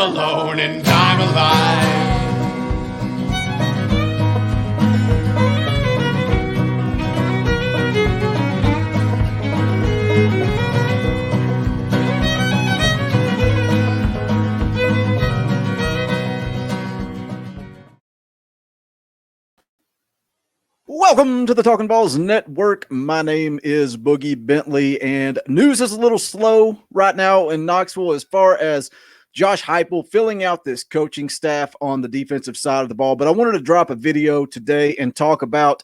alone and I'm alive. Welcome to the Talkin VAWLS Network. My name is Boogie Bentley, and news is a little slow right now in Knoxville as far as Josh Heupel filling out this coaching staff on the defensive side of the ball. But I wanted to drop a video today and talk about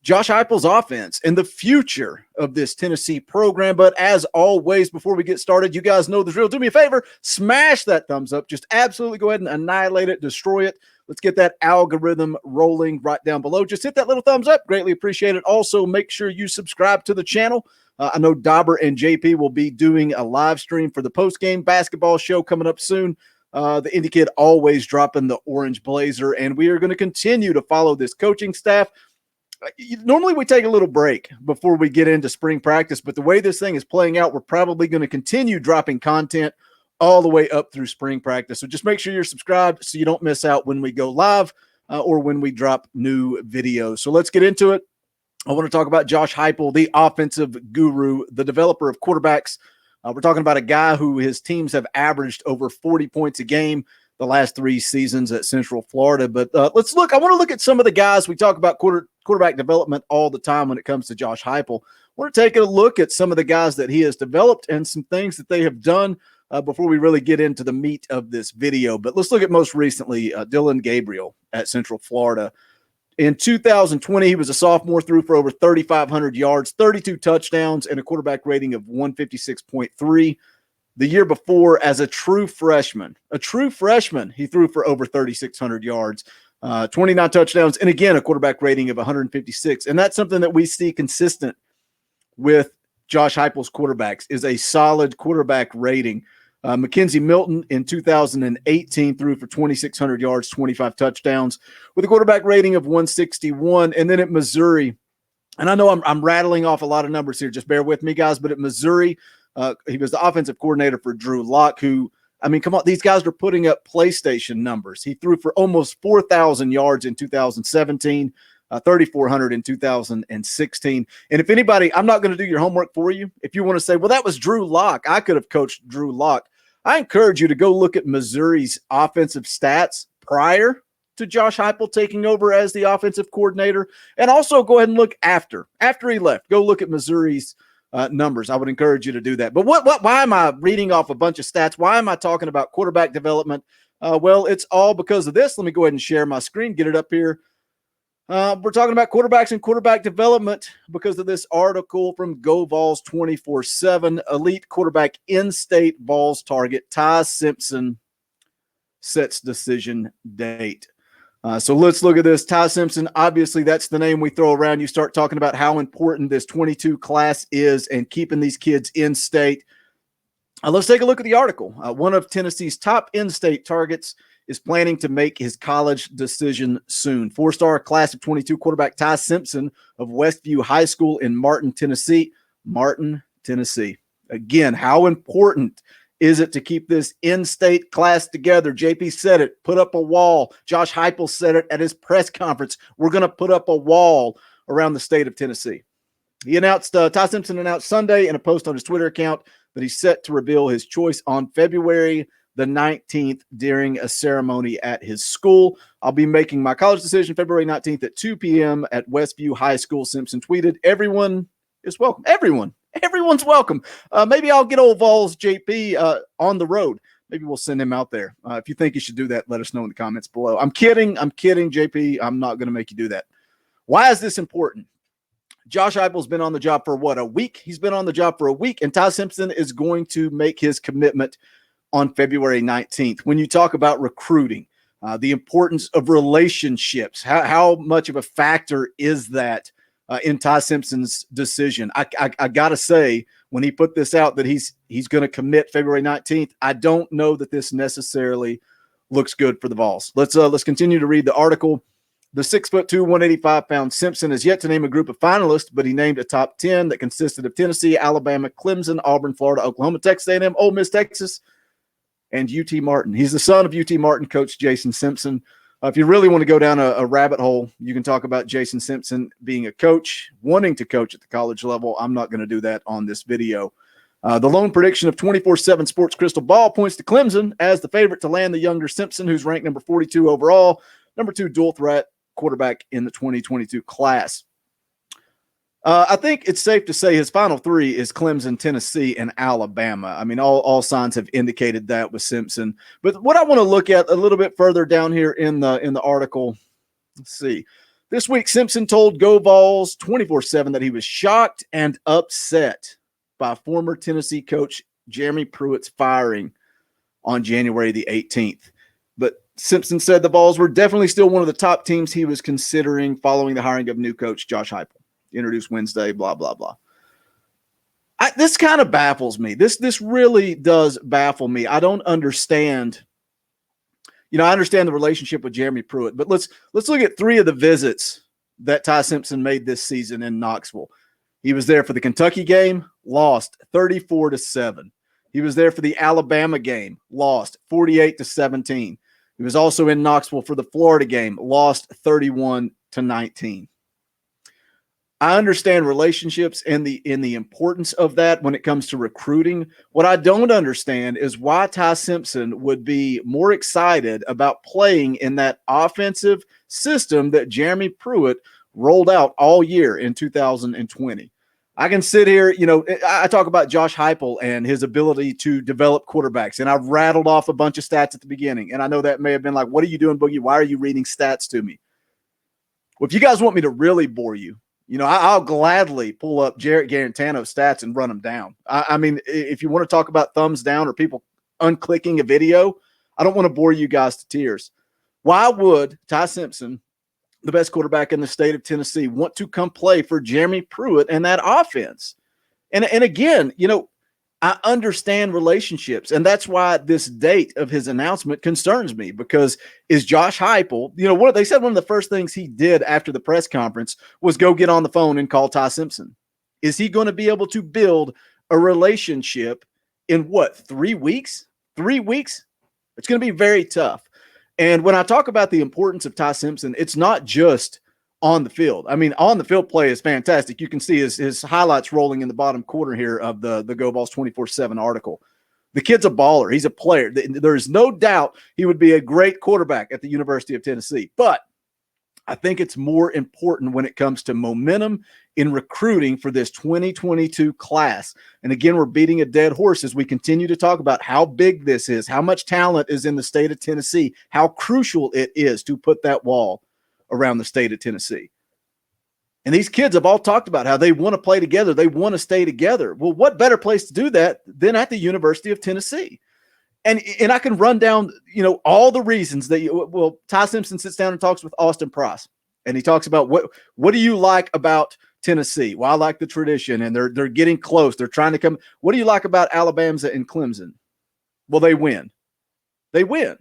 Josh Heupel's offense and the future of this Tennessee program. But as always, before we get started, you guys know the drill. Do me a favor, smash that thumbs up. Just absolutely go ahead and annihilate it, destroy it. Let's get that algorithm rolling right down below. Just hit that little thumbs up. Greatly appreciate it. Also, make sure you subscribe to the channel. I know Dauber and JP will be doing a live stream for the post-game basketball show coming up soon. The Indy Kid always dropping the orange blazer, and we are going to continue to follow this coaching staff. Normally we take a little break before we get into spring practice, but the way this thing is playing out, we're probably going to continue dropping content all the way up through spring practice. So just make sure you're subscribed so you don't miss out when we go live or when we drop new videos. So let's get into it. I want to talk about Josh Heupel, the offensive guru, the developer of quarterbacks. We're talking about a guy who his teams have averaged over 40 points a game the last 3 seasons at Central Florida. But let's look. I want to look at some of the guys. We talk about quarterback development all the time when it comes to Josh Heupel. I want to take a look at some of the guys that he has developed and some things that they have done before we really get into the meat of this video. But let's look at most recently Dillon Gabriel at Central Florida. In 2020, he was a sophomore, threw for over 3,500 yards, 32 touchdowns, and a quarterback rating of 156.3. The year before, as a true freshman, he threw for over 3,600 yards, 29 touchdowns, and again, a quarterback rating of 156. And that's something that we see consistent with Josh Heupel's quarterbacks, is a solid quarterback rating. Mackenzie Milton in 2018 threw for 2,600 yards, 25 touchdowns with a quarterback rating of 161. And then at Missouri, and I know I'm rattling off a lot of numbers here, just bear with me, guys, but at Missouri, he was the offensive coordinator for Drew Lock, who, I mean, come on, these guys are putting up PlayStation numbers. He threw for almost 4,000 yards in 2017, 3,400 in 2016. And if anybody, I'm not going to do your homework for you. If you want to say, well, that was Drew Lock, I could have coached Drew Lock. I encourage you to go look at Missouri's offensive stats prior to Josh Heupel taking over as the offensive coordinator, and also go ahead and look after he left. Go look at Missouri's numbers. I would encourage you to do that. But why am I reading off a bunch of stats? Why am I talking about quarterback development? Well, it's all because of this. Let me go ahead and share my screen, get it up here. We're talking about quarterbacks and quarterback development because of this article from Go Vols 24/7. Elite quarterback in-state Vols target Ty Simpson sets decision date. So let's look at this. Ty Simpson, obviously that's the name we throw around. You start talking about how important this 22 class is and keeping these kids in-state. Let's take a look at the article. One of Tennessee's top in-state targets is planning to make his college decision soon. 4-star class of 22 quarterback Ty Simpson of Westview High School in Martin, Tennessee. Again, how important is it to keep this in-state class together? JP said it, put up a wall. Josh Heupel said it at his press conference. We're going to put up a wall around the state of Tennessee. He announced, Ty Simpson announced Sunday in a post on his Twitter account that he's set to reveal his choice on February the 19th during a ceremony at his school. I'll be making my college decision February 19th at 2 p.m. at Westview High School, Simpson tweeted. Everyone is welcome. Everyone's welcome. Maybe I'll get old Vols JP on the road. Maybe we'll send him out there. If you think you should do that, let us know in the comments below. I'm kidding, JP. I'm not going to make you do that. Why is this important? Josh Heupel's been on the job for what, a week? He's been on the job for a week, and Ty Simpson is going to make his commitment on February 19th. When you talk about recruiting, the importance of relationships, how much of a factor is that in Ty Simpson's decision? I got to say, when he put this out that he's going to commit February 19th, I don't know that this necessarily looks good for the Vols. Let's continue to read the article. The 6'2", 185-pound Simpson has yet to name a group of finalists, but he named a top 10 that consisted of Tennessee, Alabama, Clemson, Auburn, Florida, Oklahoma, Texas A&M, Ole Miss, Texas, and UT Martin. He's the son of UT Martin coach Jason Simpson. If you really want to go down a rabbit hole, you can talk about Jason Simpson being a coach, wanting to coach at the college level. I'm not going to do that on this video. The lone prediction of 24/7 Sports Crystal Ball points to Clemson as the favorite to land the younger Simpson, who's ranked number 42 overall, number 2 dual threat quarterback in the 2022 class. I think it's safe to say his final 3 is Clemson, Tennessee, and Alabama. I mean, all signs have indicated that with Simpson. But what I want to look at a little bit further down here in the article, let's see. This week, Simpson told Go Vols 24/7 that he was shocked and upset by former Tennessee coach Jeremy Pruitt's firing on January the 18th. But Simpson said the Vols were definitely still one of the top teams he was considering following the hiring of new coach Josh Heupel. Introduced Wednesday, blah, blah, blah. This kind of baffles me. This really does baffle me. I don't understand. I understand the relationship with Jeremy Pruitt, but let's look at 3 of the visits that Ty Simpson made this season in Knoxville. He was there for the Kentucky game, lost 34-7. He was there for the Alabama game, lost 48-17. He was also in Knoxville for the Florida game, lost 31-19. I understand relationships and the importance of that when it comes to recruiting. What I don't understand is why Ty Simpson would be more excited about playing in that offensive system that Jeremy Pruitt rolled out all year in 2020. I can sit here, I talk about Josh Heupel and his ability to develop quarterbacks, and I've rattled off a bunch of stats at the beginning, and I know that may have been like, what are you doing, Boogie? Why are you reading stats to me? Well, if you guys want me to really bore you, I'll gladly pull up Jarrett Garantano's stats and run them down. I mean, if you want to talk about thumbs down or people unclicking a video, I don't want to bore you guys to tears. Why would Ty Simpson, the best quarterback in the state of Tennessee, want to come play for Jeremy Pruitt and that offense? And again, I understand relationships, and that's why this date of his announcement concerns me, because is Josh Heupel, they said one of the first things he did after the press conference was go get on the phone and call Ty Simpson. Is he going to be able to build a relationship in 3 weeks? 3 weeks? It's going to be very tough. And when I talk about the importance of Ty Simpson, it's not just on the field. I mean, on the field play is fantastic. You can see his highlights rolling in the bottom corner here of the Go Vols 24/7 article. The kid's a baller. He's a player. There's no doubt he would be a great quarterback at the University of Tennessee. But I think it's more important when it comes to momentum in recruiting for this 2022 class. And again, we're beating a dead horse as we continue to talk about how big this is, how much talent is in the state of Tennessee, how crucial it is to put that wall around the state of Tennessee. And these kids have all talked about how they want to play together. They want to stay together. Well, what better place to do that than at the University of Tennessee? And I can run down, all the reasons that Ty Simpson sits down and talks with Austin Price, and he talks about what do you like about Tennessee? Well, I like the tradition, and they're getting close. They're trying to come. What do you like about Alabama and Clemson? Well, they win. They win.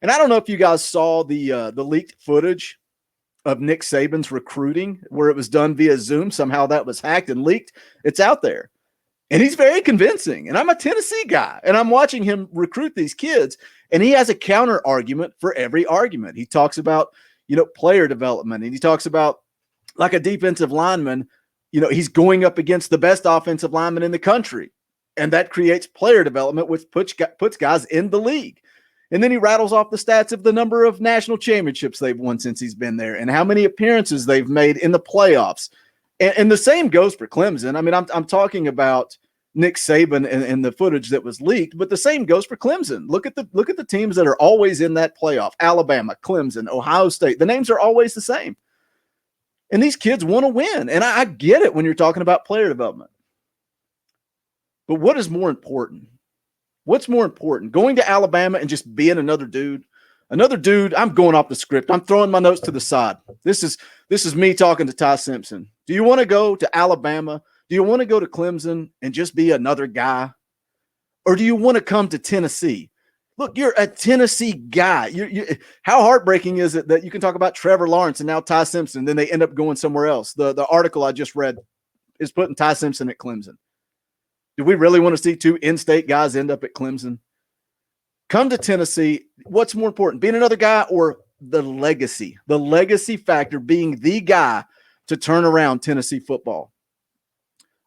And I don't know if you guys saw the leaked footage of Nick Saban's recruiting, where it was done via Zoom. Somehow that was hacked and leaked. It's out there. And he's very convincing. And I'm a Tennessee guy, and I'm watching him recruit these kids, and he has a counter argument for every argument. He talks about, player development, and he talks about, like a defensive lineman, he's going up against the best offensive lineman in the country, and that creates player development, which puts guys in the league. And then he rattles off the stats of the number of national championships they've won since he's been there and how many appearances they've made in the playoffs. And the same goes for Clemson. I mean, I'm talking about Nick Saban and the footage that was leaked, but the same goes for Clemson. Look at the teams that are always in that playoff: Alabama, Clemson, Ohio State. The names are always the same. And these kids want to win. And I get it when you're talking about player development. But what is more important? What's more important? Going to Alabama and just being another dude? Another dude, I'm going off the script. I'm throwing my notes to the side. This is me talking to Ty Simpson. Do you want to go to Alabama? Do you want to go to Clemson and just be another guy? Or do you want to come to Tennessee? Look, you're a Tennessee guy. How heartbreaking is it that you can talk about Trevor Lawrence and now Ty Simpson, then they end up going somewhere else? The article I just read is putting Ty Simpson at Clemson. Do we really want to see 2 in-state guys end up at Clemson? come to Tennessee. What's more important, being another guy or the legacy factor, being the guy to turn around Tennessee football?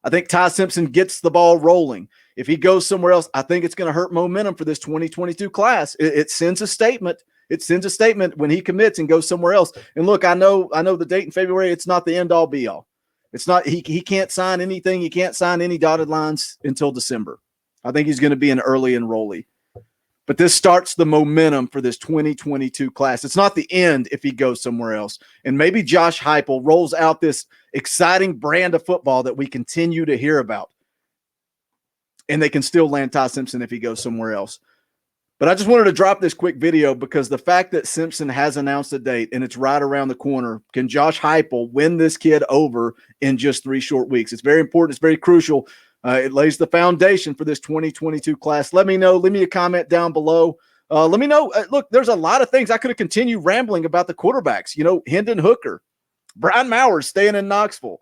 I think Ty Simpson gets the ball rolling. If he goes somewhere else, I think it's going to hurt momentum for this 2022 class. It sends a statement. It sends a statement when he commits and goes somewhere else. And look, I know the date in February, it's not the end all be all. It's not, he can't sign anything. He can't sign any dotted lines until December. I think he's going to be an early enrollee. But this starts the momentum for this 2022 class. It's not the end if he goes somewhere else. And maybe Josh Heupel rolls out this exciting brand of football that we continue to hear about. And they can still land Ty Simpson if he goes somewhere else. But I just wanted to drop this quick video because the fact that Simpson has announced a date and it's right around the corner, can Josh Heupel win this kid over in just 3 short weeks? It's very important. It's very crucial. It lays the foundation for this 2022 class. Let me know. Leave me a comment down below. Let me know. Look, there's a lot of things. I could have continued rambling about the quarterbacks. You know, Hendon Hooker, Brian Mowers staying in Knoxville,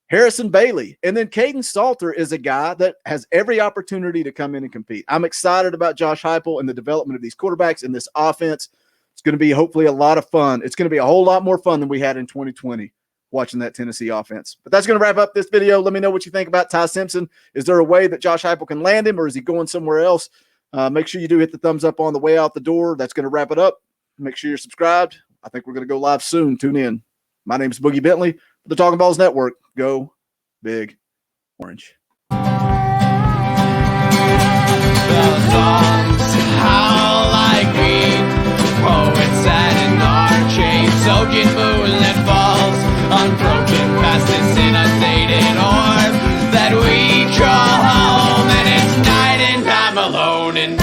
Harrison Bailey, and then Caden Salter is a guy that has every opportunity to come in and compete. I'm excited about Josh Heupel and the development of these quarterbacks in this offense. It's going to be hopefully a lot of fun. It's going to be a whole lot more fun than we had in 2020 watching that Tennessee offense. But that's going to wrap up this video. Let me know what you think about Ty Simpson. Is there a way that Josh Heupel can land him, or is he going somewhere else? Make sure you do hit the thumbs up on the way out the door. That's going to wrap it up. Make sure you're subscribed. I think we're going to go live soon. Tune in. My name is Boogie Bentley for the Talkin VAWLS Network. Go Big Orange. The songs howl like me, poets sat in our chains, soaking moonlit falls, unbroken past this inundated orb that we draw home, and it's night and I'm alone and